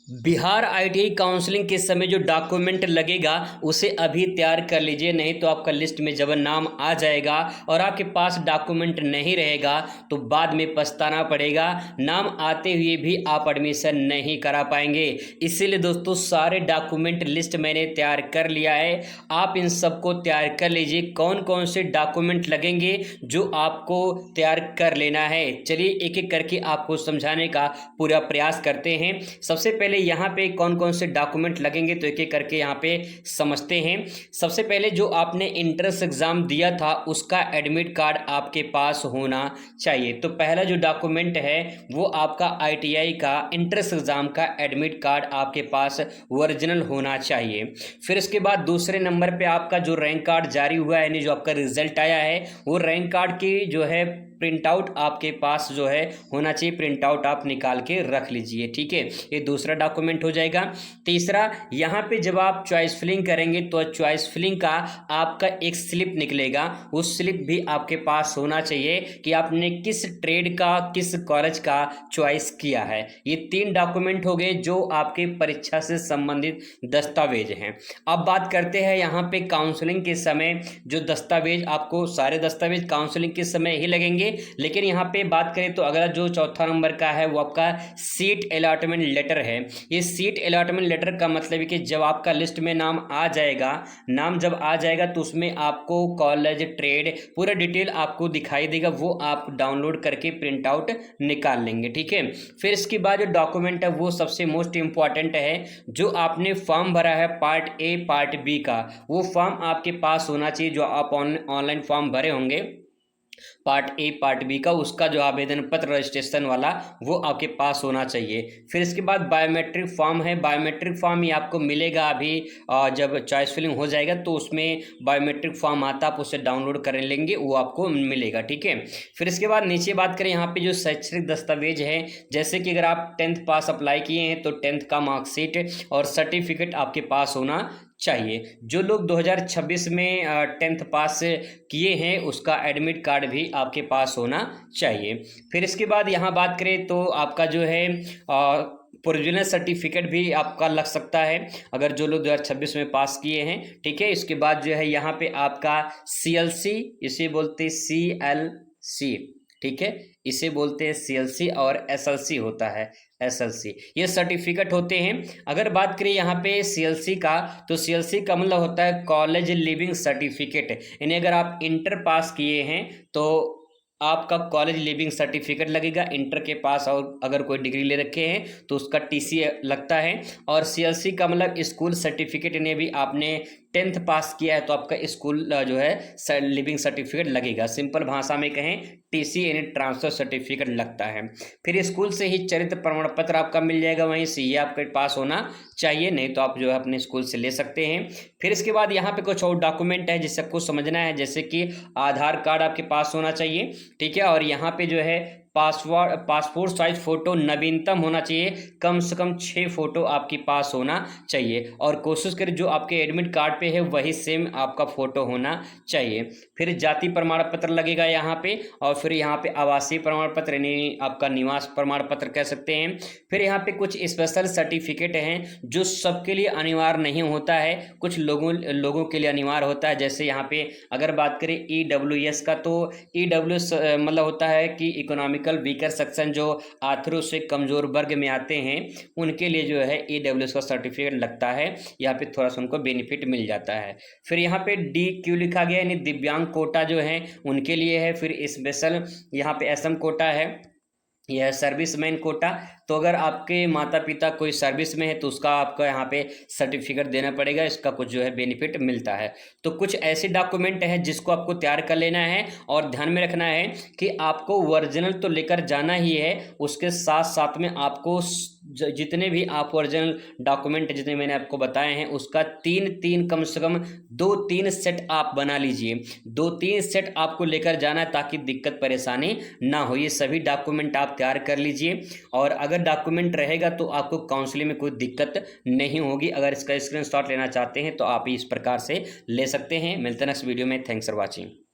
Bihar ITI counselling के समय जो डॉक्यूमेंट लगेगा उसे अभी तैयार कर लीजिए, नहीं तो आपका लिस्ट में जब नाम आ जाएगा और आपके पास डॉक्यूमेंट नहीं रहेगा तो बाद में पछताना पड़ेगा। नाम आते हुए भी आप एडमिशन नहीं करा पाएंगे। इसीलिए दोस्तों सारे डॉक्यूमेंट लिस्ट मैंने तैयार कर लिया है, आप इन सबको तैयार कर लीजिए। कौन कौन से डॉक्यूमेंट लगेंगे जो आपको तैयार कर लेना है, चलिए एक एक करके आपको समझाने का पूरा प्रयास करते हैं। सबसे पहले यहाँ पे कौन कौन से डॉक्यूमेंट लगेंगे तो एक एक करके यहाँ पे समझते हैं। सबसे पहले जो आपने एंट्रेंस एग्जाम दिया था उसका एडमिट कार्ड आपके पास होना चाहिए। तो पहला जो डॉक्यूमेंट है वो आपका आईटीआई का एंट्रेंस एग्जाम का एडमिट कार्ड आपके पास ओरिजिनल होना चाहिए। फिर इसके बाद दूसरे नंबर पे आपका जो रैंक कार्ड जारी हुआ है यानी जो आपका रिजल्ट आया है वो रैंक कार्ड की जो है प्रिंट आउट आपके पास जो है होना चाहिए, प्रिंट आउट आप निकाल के रख लीजिए। ठीक है, ये दूसरा डॉक्यूमेंट हो जाएगा। तीसरा, यहाँ पे जब आप चॉइस फिलिंग करेंगे तो चॉइस फिलिंग का आपका एक स्लिप निकलेगा, उस स्लिप भी आपके पास होना चाहिए कि आपने किस ट्रेड का किस कॉलेज का चॉइस किया है। ये तीन डॉक्यूमेंट हो गए जो आपके परीक्षा से संबंधित दस्तावेज हैं। अब बात करते हैं यहाँ पे काउंसलिंग के समय जो दस्तावेज, आपको सारे दस्तावेज काउंसलिंग के समय ही लगेंगे, लेकिन यहाँ पे बात करें तो अगला जो चौथा नंबर का है वो आपका सीट अलॉटमेंट लेटर है। ये सीट अलॉटमेंट लेटर का मतलब है कि जब आपका लिस्ट में नाम आ जाएगा, नाम जब आ जाएगा तो उसमें आपको कॉलेज ट्रेड पूरा डिटेल आपको दिखाई देगा, वो आप डाउनलोड करके प्रिंट आउट निकाल लेंगे। ठीक है, फिर इसके बाद जो डॉक्यूमेंट है वो सबसे मोस्ट इंपॉर्टेंट है, जो आपने फॉर्म भरा है पार्ट ए पार्ट बी का, वो फॉर्म आपके पास होना चाहिए। जो आप ऑनलाइन फॉर्म भरे होंगे पार्ट ए पार्ट बी का, उसका जो आवेदन पत्र रजिस्ट्रेशन वाला वो आपके पास होना चाहिए। फिर इसके बाद बायोमेट्रिक फॉर्म है, बायोमेट्रिक फॉर्म ये आपको मिलेगा अभी जब चॉइस फिलिंग हो जाएगा तो उसमें बायोमेट्रिक फॉर्म आता, आप उसे डाउनलोड कर लेंगे, वो आपको मिलेगा। ठीक है, फिर इसके बाद नीचे बात करें यहाँ पे जो शैक्षणिक दस्तावेज है, जैसे कि अगर आप 10th पास अप्लाई किए हैं तो 10th का मार्कशीट और सर्टिफिकेट आपके पास होना चाहिए। जो लोग 2026 में 10th पास किए हैं उसका एडमिट कार्ड भी आपके पास होना चाहिए। फिर इसके बाद यहाँ बात करें तो आपका जो है प्रोविजनल सर्टिफिकेट भी आपका लग सकता है अगर जो लोग 2026 में पास किए हैं। ठीक है, इसके बाद जो है यहाँ पे आपका CLC, इसे बोलते हैं CLC, ठीक है, इसे बोलते हैं CLC और SLC होता है SLC, ये सर्टिफिकेट होते हैं। अगर बात करें यहाँ पे CLC का तो CLC का मतलब होता है कॉलेज लिविंग सर्टिफिकेट, यानी अगर आप इंटर पास किए हैं तो आपका कॉलेज लिविंग सर्टिफिकेट लगेगा। इंटर के पास और अगर कोई डिग्री ले रखे हैं तो उसका TC लगता है। और CLC का मतलब स्कूल सर्टिफिकेट, यानी भी आपने 10th पास किया है तो आपका स्कूल जो है लिविंग सर्टिफिकेट लगेगा। सिंपल भाषा में कहें TC यानी ट्रांसफर सर्टिफिकेट लगता है। फिर स्कूल से ही चरित्र प्रमाण पत्र आपका मिल जाएगा, वहीं से ये आपके पास होना चाहिए, नहीं तो आप जो है अपने स्कूल से ले सकते हैं। फिर इसके बाद यहाँ पे कुछ और डॉक्यूमेंट है जिसे आपको समझना है, जैसे कि आधार कार्ड आपके पास होना चाहिए। ठीक है, और यहाँ पे जो है पासपोर्ट साइज फोटो नवीनतम होना चाहिए, कम से कम 6 फोटो आपके पास होना चाहिए। और कोशिश करें जो आपके एडमिट कार्ड पे है वही सेम आपका फोटो होना चाहिए। फिर जाति प्रमाण पत्र लगेगा यहाँ पे, और फिर यहाँ पे आवासीय प्रमाण पत्र यानी आपका निवास प्रमाण पत्र कह सकते हैं। फिर यहाँ पे कुछ स्पेशल सर्टिफिकेट हैं जो सबके लिए अनिवार्य नहीं होता है, कुछ लोगों के लिए अनिवार्य होता है। जैसे यहाँ पे अगर बात करें EWS का, तो EWS मतलब होता है कि इकोनॉमिकल वीकर सेक्शन, जो आर्थिक से कमजोर वर्ग में आते हैं उनके लिए जो है EWS का सर्टिफिकेट लगता है, यहाँ पे थोड़ा सा उनको बेनिफिट मिल जाता है। फिर यहाँ पे DQ लिखा गया यानी दिव्यांग कोटा जो है उनके लिए है। फिर स्पेशल यहाँ पे SM कोटा है, यह सर्विसमैन कोटा, तो अगर आपके माता पिता कोई सर्विस में है तो उसका आपको यहाँ पे सर्टिफिकेट देना पड़ेगा, इसका कुछ जो है बेनिफिट मिलता है। तो कुछ ऐसे डॉक्यूमेंट हैं जिसको आपको तैयार कर लेना है, और ध्यान में रखना है कि आपको ओरिजिनल तो लेकर जाना ही है, उसके साथ साथ में आपको जितने भी आप ओरिजिनल डॉक्यूमेंट जितने मैंने आपको बताए हैं उसका तीन कम से कम 2-3 सेट आप बना लीजिए। 2-3 सेट आपको लेकर जाना है ताकि दिक्कत परेशानी ना हो। ये सभी डॉक्यूमेंट आप तैयार कर लीजिए, और अगर डॉक्यूमेंट रहेगा तो आपको काउंसलिंग में कोई दिक्कत नहीं होगी। अगर इसका स्क्रीनशॉट लेना चाहते हैं तो आप इस प्रकार से ले सकते हैं। मिलते हैं नेक्स्ट वीडियो में। Thanks for watching.